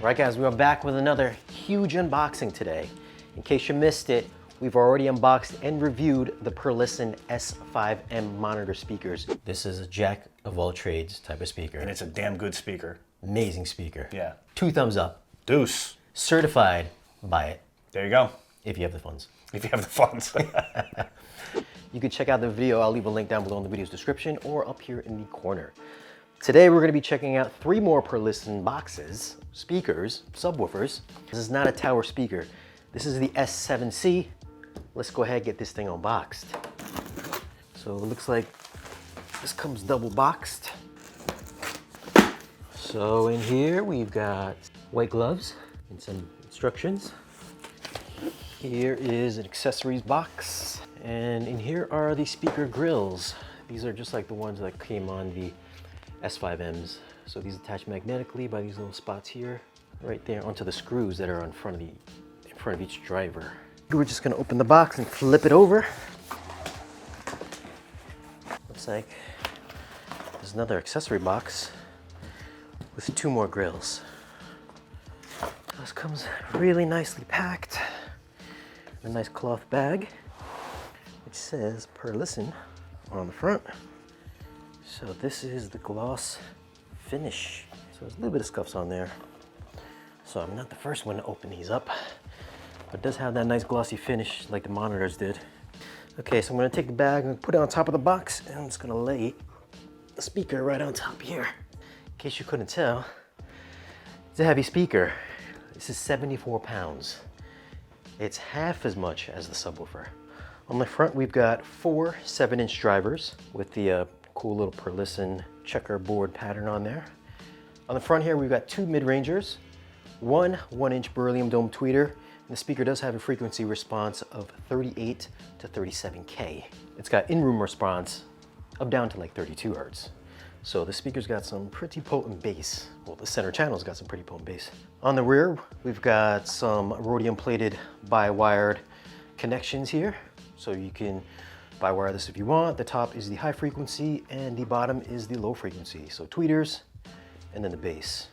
Right guys, we are back with another huge unboxing today. In case you missed it, we've already unboxed and reviewed the Perlisten S5M monitor speakers. This is a jack of all trades type of speaker. And it's a damn good speaker. Amazing speaker. Yeah. 2 thumbs up. Deuce. Certified. Buy it. There you go. If you have the funds. If you have the funds. You can check out the video. I'll leave a link down below in the video's description or up here in the corner. Today we're going to be checking out 3 more Perlisten boxes, speakers, subwoofers. This is not a tower speaker. This is the S7C. Let's go ahead and get this thing unboxed. So it looks like this comes double boxed. So in here we've got white gloves and some instructions. Here is an accessories box. And in here are the speaker grills. These are just like the ones that came on the S5Ms. So these attach magnetically by these little spots here, right there onto the screws that are in front of each driver. We're just gonna open the box and flip it over. Looks like there's another accessory box with 2 more grills. This comes really nicely packed in a nice cloth bag, which says Perlisten on the front. So this is the gloss finish. So there's a little bit of scuffs on there. So I'm not the first one to open these up, but it does have that nice glossy finish like the monitors did. Okay, so I'm gonna take the bag and put it on top of the box, and I'm just gonna lay the speaker right on top here. In case you couldn't tell, it's a heavy speaker. This is 74 pounds. It's half as much as the subwoofer. On the front, we've got 4 7-inch drivers with the cool little Perlisten checkerboard pattern on there. On the front here, we've got 2 mid-rangers, 1 1-inch beryllium dome tweeter, and the speaker does have a frequency response of 38 to 37K. It's got in-room response up down to like 32 Hertz. So the speaker's got some pretty potent bass. Well, the center channel's got some pretty potent bass. On the rear, we've got some rhodium-plated bi-wired connections here. So you can bi-wire this if you want. The top is the high frequency and the bottom is the low frequency. So tweeters and then the bass.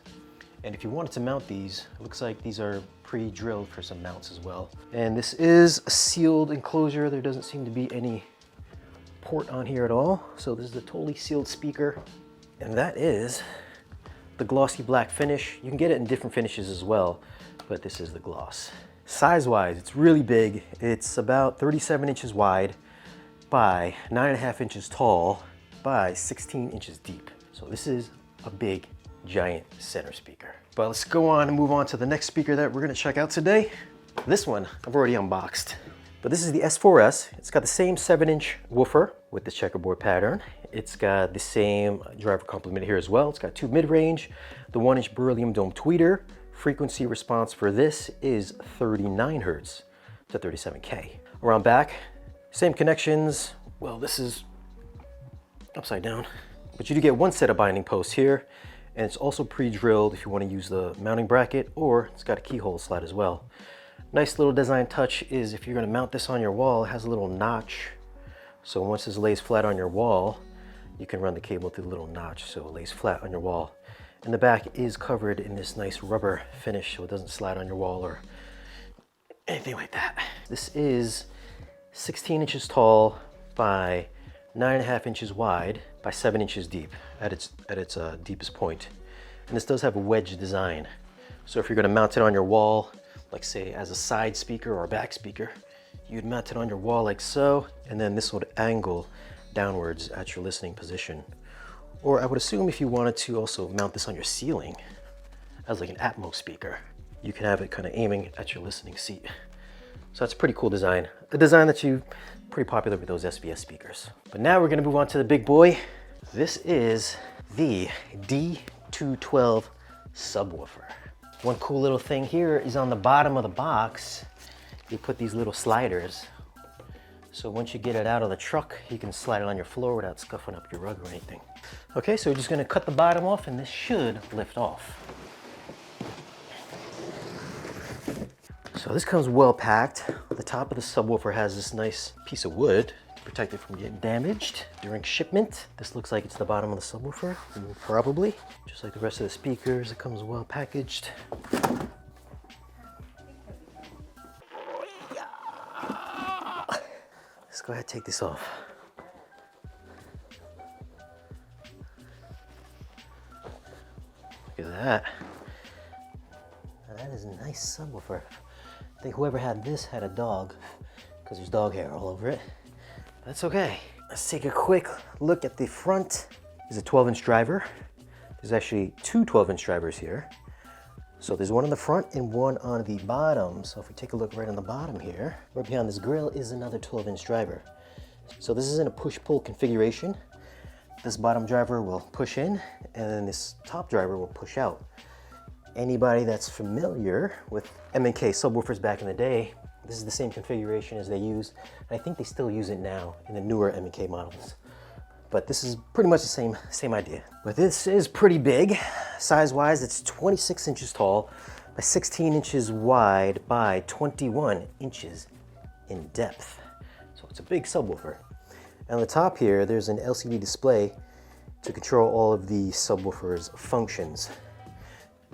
And if you wanted to mount these, it looks like these are pre-drilled for some mounts as well. And this is a sealed enclosure. There doesn't seem to be any port on here at all. So this is a totally sealed speaker. And that is the glossy black finish. You can get it in different finishes as well, but this is the gloss. Size-wise, it's really big. It's about 37 inches wide by 9.5 inches tall by 16 inches deep. So this is a big, giant center speaker. But let's go on and move on to the next speaker that we're gonna check out today. This one, I've already unboxed. But this is the S4S. It's got the same 7-inch woofer with the checkerboard pattern. It's got the same driver complement here as well. It's got 2 mid-range, the 1-inch beryllium dome tweeter. Frequency response for this is 39 Hertz to 37K. Around back, same connections. Well, this is upside down, but you do get 1 set of binding posts here, and it's also pre-drilled if you want to use the mounting bracket, or it's got a keyhole slot as well. Nice little design touch is if you're going to mount this on your wall, it has a little notch. So once this lays flat on your wall, you can run the cable through the little notch so it lays flat on your wall. And the back is covered in this nice rubber finish so it doesn't slide on your wall or anything like that. This is 16 inches tall by 9.5 inches wide by 7 inches deep at its deepest point. And this does have a wedge design. So if you're gonna mount it on your wall, like say as a side speaker or a back speaker, you'd mount it on your wall like so, and then this would angle downwards at your listening position. Or I would assume if you wanted to also mount this on your ceiling as like an ATMOS speaker, you can have it kind of aiming at your listening seat. So that's a pretty cool design. A design that's pretty popular with those SVS speakers. But now we're gonna move on to the big boy. This is the D212s Subwoofer. One cool little thing here is on the bottom of the box, you put these little sliders. So once you get it out of the truck, you can slide it on your floor without scuffing up your rug or anything. Okay, so we're just gonna cut the bottom off and this should lift off. So this comes well packed. The top of the subwoofer has this nice piece of wood protect it from getting damaged during shipment. This looks like it's the bottom of the subwoofer, probably. Just like the rest of the speakers, it comes well packaged. Let's go ahead and take this off. Look at that. Now that is a nice subwoofer. I think whoever had this had a dog, because there's dog hair all over it. That's okay. Let's take a quick look at the front. There's a 12-inch driver. There's actually two 12-inch drivers here. So there's one on the front and one on the bottom. So if we take a look right on the bottom here, right behind this grill is another 12-inch driver. So this is in a push-pull configuration. This bottom driver will push in, and then this top driver will push out. Anybody that's familiar with M&K subwoofers back in the day, this is the same configuration as they used, and I think they still use it now in the newer M&K models. But this is pretty much the same idea. But this is pretty big. Size-wise, it's 26 inches tall by 16 inches wide by 21 inches in depth. So it's a big subwoofer. And on the top here, there's an LCD display to control all of the subwoofer's functions.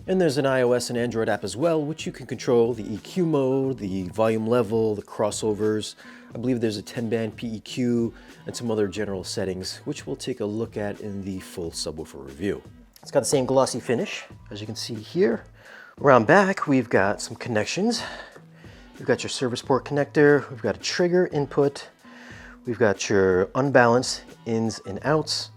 And there's an iOS and Android app as well, which you can control the EQ mode, the volume level, the crossovers. I believe there's a 10-band PEQ and some other general settings, which we'll take a look at in the full subwoofer review. It's got the same glossy finish, as you can see here. Around back, we've got some connections. We've got your service port connector, we've got a trigger input, we've got your unbalanced ins and outs,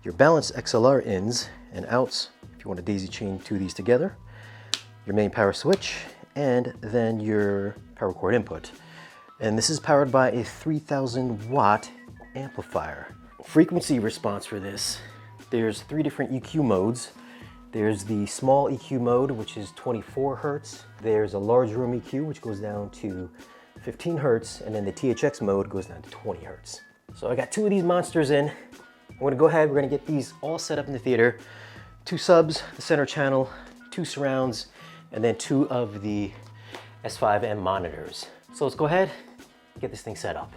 your balanced XLR ins and outs, if you want to daisy chain two of these together, your main power switch, and then your power cord input. And this is powered by a 3000 watt amplifier. Frequency response for this, there's 3 different EQ modes. There's the small EQ mode, which is 24 Hertz. There's a large room EQ, which goes down to 15 Hertz. And then the THX mode goes down to 20 Hertz. So I got 2 of these monsters in. I'm gonna go ahead, we're gonna get these all set up in the theater. 2 subs, the center channel, 2 surrounds, and then 2 of the S5M monitors. So let's go ahead, get this thing set up.